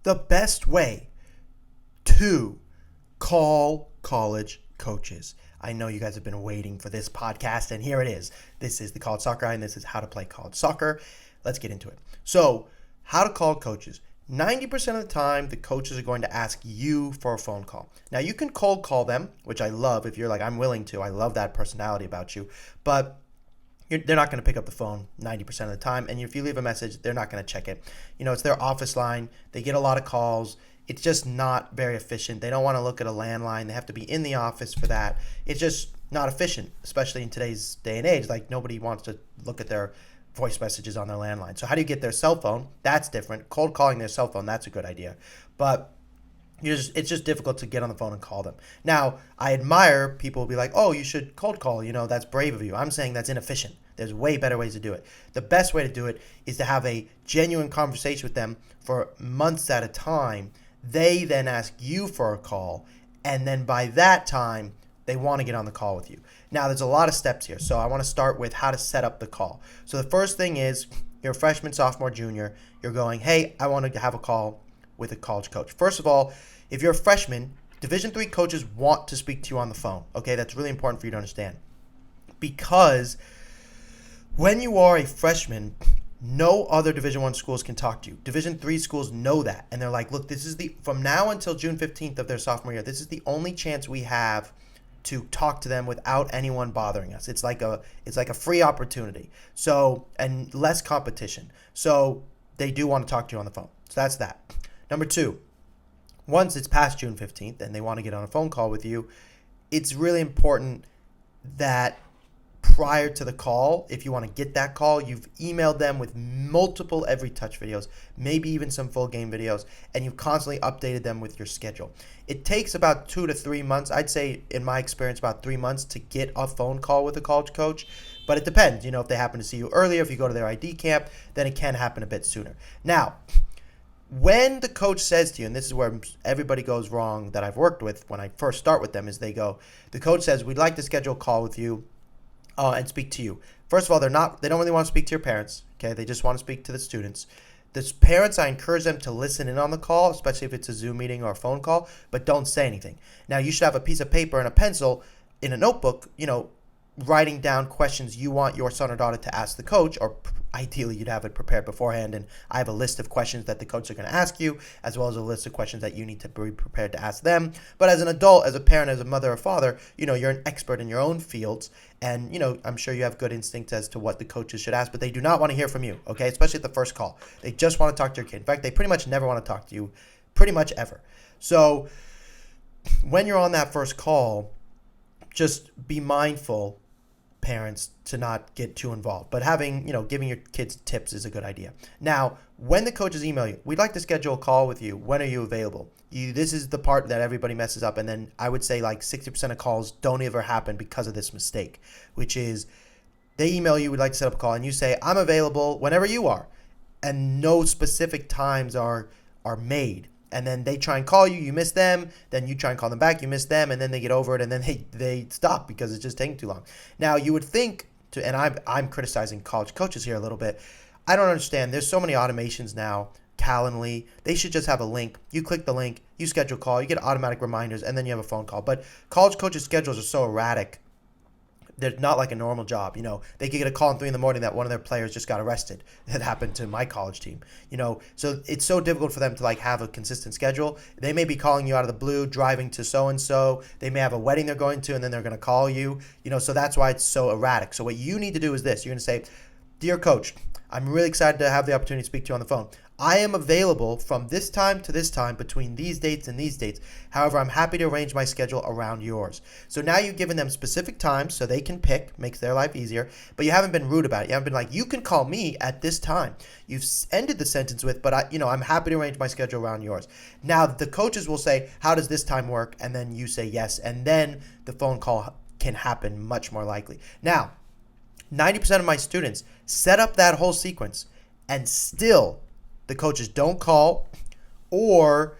the best way to call college coaches. I know you guys have been waiting for this podcast, and here it is. This is the College Soccer Guy, and this is how to play college soccer. Let's get into it. So, how to call coaches. 90% of the time, the coaches are going to ask you for a phone call. Now, you can cold call them, which I love. If you're like, I'm willing to. I love that personality about you. But they're not going to pick up the phone 90% of the time. And if you leave a message, they're not going to check it. It's their office line. They get a lot of calls. It's just not very efficient. They don't want to look at a landline. They have to be in the office for that. It's just not efficient, especially in today's day and age. Like, nobody wants to look at their voice messages on their landline. So how do you get their cell phone? That's different. Cold calling their cell phone, that's a good idea. But it's just difficult to get on the phone and call them. Now, I admire people who be like, oh, you should cold call. That's brave of you. I'm saying that's inefficient. There's way better ways to do it. The best way to do it is to have a genuine conversation with them for months at a time. They then ask you for a call, and then by that time, they want to get on the call with you. Now, there's a lot of steps here, so I want to start with how to set up the call. So the first thing is, you're a freshman, sophomore, junior. You're going, hey, I want to have a call with a college coach. First of all, if you're a freshman, Division III coaches want to speak to you on the phone. Okay, that's really important for you to understand. Because when you are a freshman, no other Division I schools can talk to you. Division III schools know that, and they're like, look, this is from now until June 15th of their sophomore year, this is the only chance we have to talk to them without anyone bothering us. It's like a free opportunity. So, and less competition. So they do want to talk to you on the phone. So that's that. Number two, once it's past June 15th and they want to get on a phone call with you, it's really important that prior to the call, if you want to get that call, you've emailed them with multiple every touch videos, maybe even some full game videos, and you've constantly updated them with your schedule. It takes about 2 to 3 months. I'd say, in my experience, about 3 months to get a phone call with a college coach, but it depends. If they happen to see you earlier, if you go to their ID camp, then it can happen a bit sooner. Now, when the coach says to you, and this is where everybody goes wrong that I've worked with when I first start with them, is the coach says, we'd like to schedule a call with you and speak to you. First of all, they don't really want to speak to your parents. Okay, they just want to speak to the students. The parents, I encourage them to listen in on the call, especially if it's a Zoom meeting or a phone call, but don't say anything. Now, you should have a piece of paper and a pencil in a notebook, writing down questions you want your son or daughter to ask the coach, or ideally you'd have it prepared beforehand. And I have a list of questions that the coach are going to ask you, as well as a list of questions that you need to be prepared to ask them. But as an adult, as a parent, as a mother or father, you're an expert in your own fields. And, I'm sure you have good instincts as to what the coaches should ask, but they do not want to hear from you, okay? Especially at the first call. They just want to talk to your kid. In fact, they pretty much never want to talk to you, pretty much ever. So when you're on that first call, just be mindful, parents, to not get too involved. But giving your kids tips is a good idea. Now, when the coaches email you, we'd like to schedule a call with you. When are you available? This is the part that everybody messes up. And then I would say like 60% of calls don't ever happen because of this mistake, which is they email you, we'd like to set up a call, and you say, I'm available whenever you are. And no specific times are made. And then they try and call you, you miss them, then you try and call them back, you miss them, and then they get over it, and then they stop because it's just taking too long. Now, you would think, and I'm criticizing college coaches here a little bit, I don't understand. There's so many automations now, Calendly. They should just have a link. You click the link, you schedule a call, you get automatic reminders, and then you have a phone call. But college coaches' schedules are so erratic. They're not like a normal job. They could get a call at 3 a.m. that one of their players just got arrested. That happened to my college team. So it's so difficult for them to have a consistent schedule. They may be calling you out of the blue, driving to so-and-so. They may have a wedding they're going to, and then they're going to call you. So that's why it's so erratic. So what you need to do is this. You're going to say, dear coach, I'm really excited to have the opportunity to speak to you on the phone. I am available from this time to this time between these dates and these dates. However, I'm happy to arrange my schedule around yours. So now you've given them specific times so they can pick, makes their life easier, but you haven't been rude about it. You haven't been like, you can call me at this time. You've ended the sentence with, but I'm happy to arrange my schedule around yours. Now the coaches will say, how does this time work? And then you say yes, and then the phone call can happen much more likely. Now, 90% of my students set up that whole sequence, and still the coaches don't call, or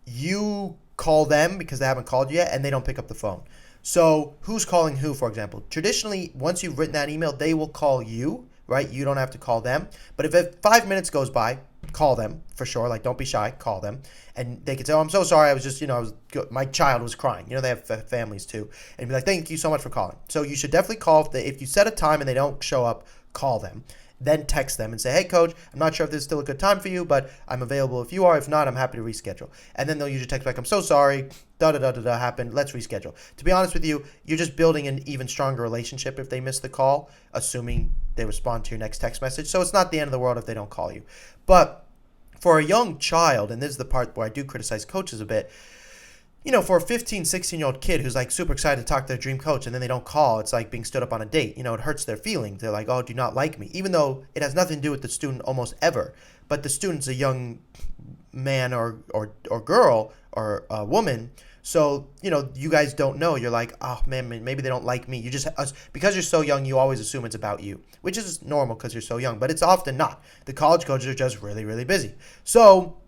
you call them because they haven't called you yet and they don't pick up the phone. So who's calling who, for example? Traditionally, once you've written that email, they will call you, right? You don't have to call them. But if 5 minutes goes by, call them for sure. Like, don't be shy, call them. And they could say, oh, I'm so sorry. I was just, my child was crying. They have families too. And be like, thank you so much for calling. So you should definitely call. If you set a time and they don't show up, call them. Then text them and say, hey, coach, I'm not sure if this is still a good time for you, but I'm available if you are. If not, I'm happy to reschedule. And then they'll usually text back, I'm so sorry, da-da-da-da-da happened, let's reschedule. To be honest with you, you're just building an even stronger relationship if they miss the call, assuming they respond to your next text message. So it's not the end of the world if they don't call you. But for a young child, and this is the part where I do criticize coaches a bit, for a 15, 16-year-old kid who's like super excited to talk to their dream coach and then they don't call, it's like being stood up on a date. It hurts their feelings. They're like, oh, do you not like me? Even though it has nothing to do with the student almost ever. But the student's a young man or girl or a woman. So, you guys don't know. You're like, oh, man, maybe they don't like me. Because you're so young, you always assume it's about you, which is normal because you're so young. But it's often not. The college coaches are just really, really busy. So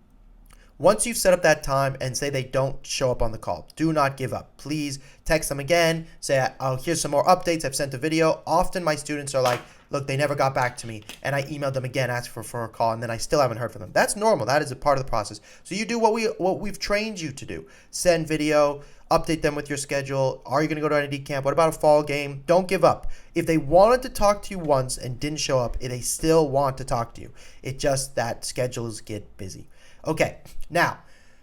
once you've set up that time and say they don't show up on the call, do not give up. Please text them again. Say, oh, here's some more updates. I've sent a video. Often my students are like, look, they never got back to me. And I emailed them again, asked for a call, and then I still haven't heard from them. That's normal. That is a part of the process. So you do what we've trained you to do. Send video, update them with your schedule. Are you going to go to an ID camp? What about a fall game? Don't give up. If they wanted to talk to you once and didn't show up, they still want to talk to you. It just that schedules get busy. Okay, now,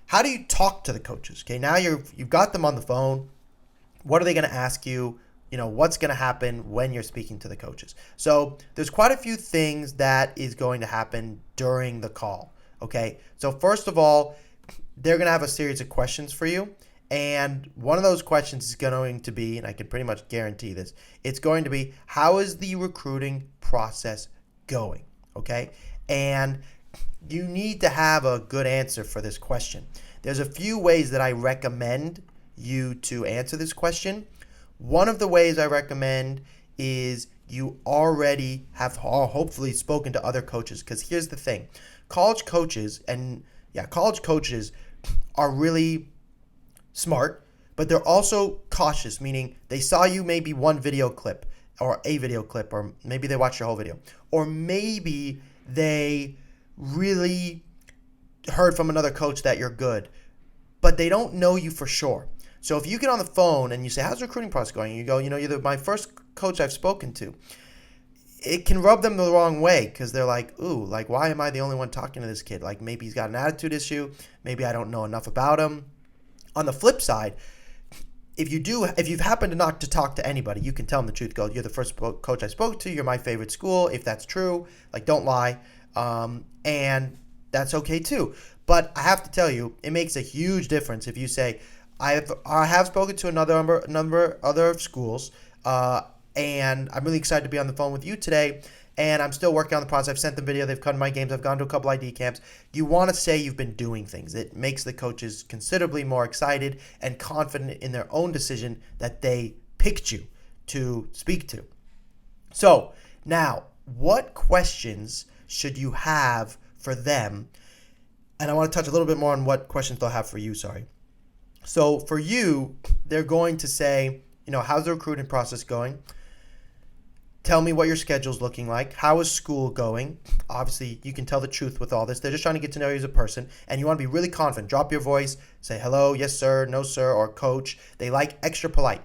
how do you talk to the coaches? Okay, now you've got them on the phone. What are they going to ask you? What's going to happen when you're speaking to the coaches? So there's quite a few things that is going to happen during the call, okay? So first of all, they're going to have a series of questions for you. And one of those questions is going to be, and I can pretty much guarantee this, it's going to be, how is the recruiting process going, okay? And you need to have a good answer for this question. There's a few ways that I recommend you to answer this question. One of the ways I recommend is you already have hopefully spoken to other coaches, because here's the thing. College coaches are really smart, but they're also cautious, meaning they saw you maybe one video clip or a video clip, or maybe they watched your whole video, or maybe they really heard from another coach that you're good, but they don't know you for sure. So if you get on the phone and you say, how's the recruiting process going? And you go, you're my first coach I've spoken to. It can rub them the wrong way, because they're like, ooh, like, why am I the only one talking to this kid? Like, maybe he's got an attitude issue. Maybe I don't know enough about him. On the flip side, if you've happened to not to talk to anybody, you can tell them the truth. Go, you're the first coach I spoke to. You're my favorite school. If that's true, like, don't lie. And that's okay too. But I have to tell you, it makes a huge difference if you say, I have spoken to another number other schools, and I'm really excited to be on the phone with you today, and I'm still working on the process. I've sent them video. They've come to my games. I've gone to a couple ID camps. You want to say you've been doing things. It makes the coaches considerably more excited and confident in their own decision that they picked you to speak to. So now, what questions should you have for them? And I want to touch a little bit more on what questions they'll have for you, So for you, they're going to say, how's the recruiting process going? Tell me what your schedule's looking like. How is school going? Obviously, you can tell the truth with all this. They're just trying to get to know you as a person, and you want to be really confident. Drop your voice, say hello, yes sir, no sir, or coach. They like extra polite.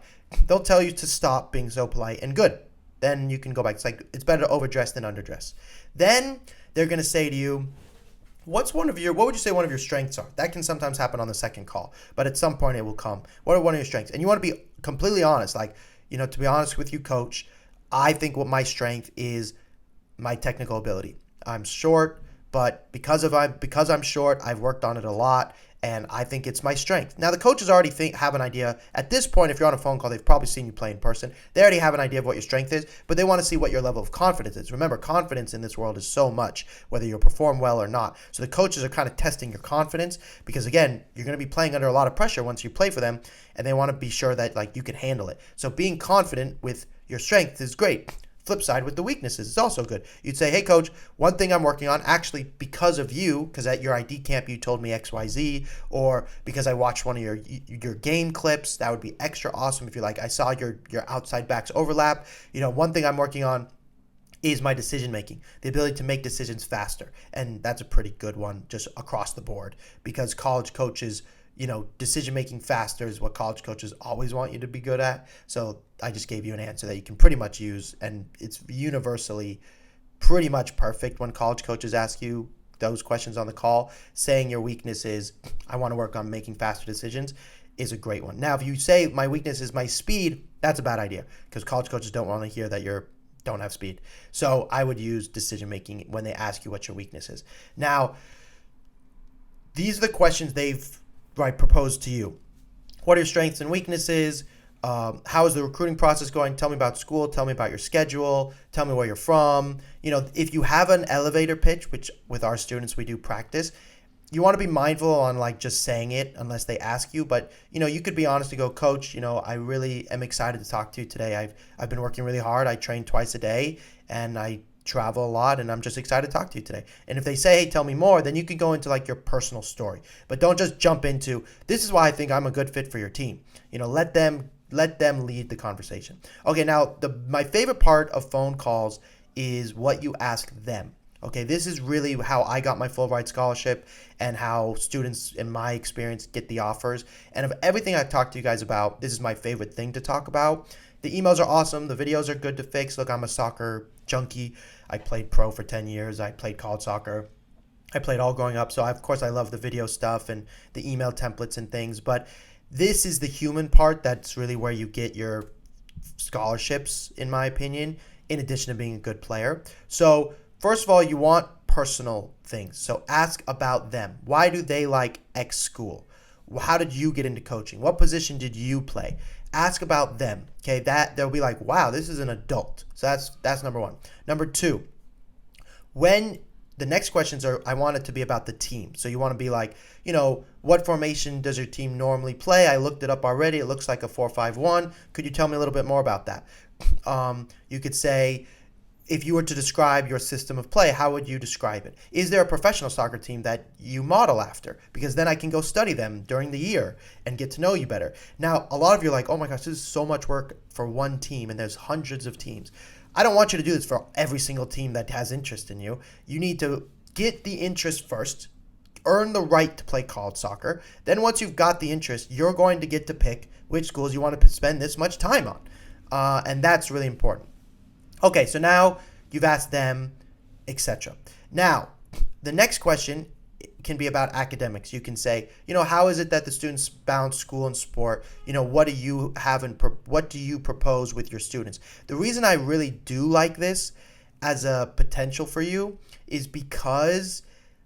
They'll tell you to stop being so polite, and good. Then you can go back. It's better to overdress than underdress. Then they're going to say to you, what would you say one of your strengths are? That can sometimes happen on the second call, but at some point it will come. What are one of your strengths? And you want to be completely honest. To be honest with you, coach, I think what my strength is my technical ability. I'm short, but because I'm short, I've worked on it a lot, and I think it's my strength. Now, the coaches already have an idea. At this point, if you're on a phone call, they've probably seen you play in person. They already have an idea of what your strength is, but they want to see what your level of confidence is. Remember, confidence in this world is so much, whether you perform well or not. So the coaches are kind of testing your confidence, because, again, you're going to be playing under a lot of pressure once you play for them, and they want to be sure that you can handle it. So being confident with your strength is great. Flip side, with the weaknesses, it's also good. You'd say, hey, coach, one thing I'm working on, actually because of you, because at your ID camp you told me XYZ, or because I watched one of your game clips, that would be extra awesome if you're like, I saw your outside backs overlap. One thing I'm working on is my decision making, the ability to make decisions faster. And that's a pretty good one just across the board, because college coaches, decision making faster is what college coaches always want you to be good at. So I just gave you an answer that you can pretty much use, and it's universally pretty much perfect when college coaches ask you those questions on the call. Saying your weakness is, I want to work on making faster decisions, is a great one. Now, if you say my weakness is my speed, that's a bad idea, because college coaches don't want to hear that you don't have speed. So I would use decision making when they ask you what your weakness is. Now, these are the questions they've proposed to you. What are your strengths and weaknesses? How is the recruiting process going? Tell me about school. Tell me about your schedule. Tell me where you're from. If you have an elevator pitch, which with our students we do practice, you want to be mindful on just saying it unless they ask you. But you could be honest and go, Coach, I really am excited to talk to you today. I've been working really hard. I train twice a day and I travel a lot, and I'm just excited to talk to you today. And if they say, hey, tell me more, then you can go into your personal story. But don't just jump into, this is why I think I'm a good fit for your team. Let them lead the conversation. Okay, now my favorite part of phone calls is what you ask them. Okay, this is really how I got my Fulbright scholarship and how students, in my experience, get the offers. And of everything I've talked to you guys about, this is my favorite thing to talk about. The emails are awesome. The videos are good to fix. Look, I'm a soccer junkie. I played pro for 10 years. I played college soccer. I played all growing up. So, of course, I love the video stuff and the email templates and things. But this is the human part that's really where you get your scholarships, in my opinion, in addition to being a good player. So, first of all, you want personal things. So ask about them. Why do they like X school? How did you get into coaching? What position did you play? Ask about them. Okay, they'll be like, wow, this is an adult. So that's number one. Number two, when the next questions are, I want it to be about the team. So you want to be like, what formation does your team normally play? I looked it up already. It looks like a 4-5-1. Could you tell me a little bit more about that? You could say, if you were to describe your system of play, how would you describe it? Is there a professional soccer team that you model after? Because then I can go study them during the year and get to know you better. Now, a lot of you are like, oh my gosh, this is so much work for one team, and there's hundreds of teams. I don't want you to do this for every single team that has interest in you. You need to get the interest first, earn the right to play college soccer. Then once you've got the interest, you're going to get to pick which schools you want to spend this much time on. And that's really important. Okay, so now you've asked them, etc. Now, the next question can be about academics. You can say, how is it that the students balance school and sport? What do you have and what do you propose with your students? The reason I really do like this as a potential for you is because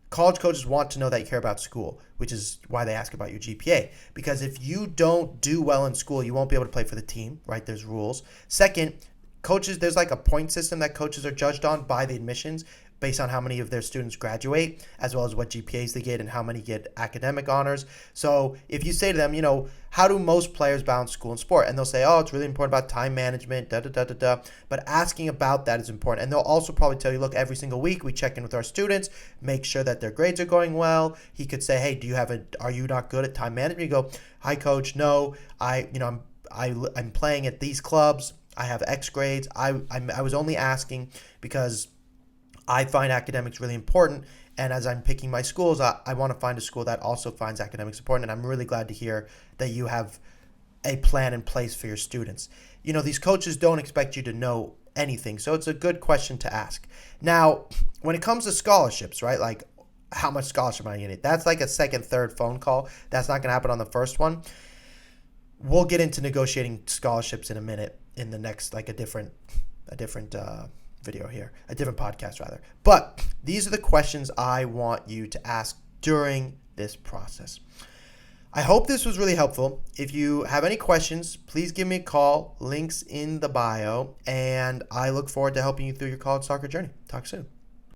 college coaches want to know that you care about school, which is why they ask about your GPA. Because if you don't do well in school, you won't be able to play for the team, right? There's rules. Second, coaches, there's a point system that coaches are judged on by the admissions based on how many of their students graduate, as well as what GPAs they get and how many get academic honors. So if you say to them, how do most players balance school and sport? And they'll say, oh, it's really important about time management, da-da-da-da-da. But asking about that is important. And they'll also probably tell you, look, every single week we check in with our students, make sure that their grades are going well. He could say, hey, are you not good at time management? You go, hi, coach, no, I'm playing at these clubs. I have X grades. I was only asking because I find academics really important. And as I'm picking my schools, I want to find a school that also finds academics important. And I'm really glad to hear that you have a plan in place for your students. These coaches don't expect you to know anything. So it's a good question to ask. Now, when it comes to scholarships, right? Like, how much scholarship am I going to get? That's like a second, third phone call. That's not going to happen on the first one. We'll get into negotiating scholarships in a minute in the next, a different video here, a different podcast rather. But these are the questions I want you to ask during this process. I hope this was really helpful. If you have any questions, please give me a call. Links in the bio. And I look forward to helping you through your college soccer journey. Talk soon.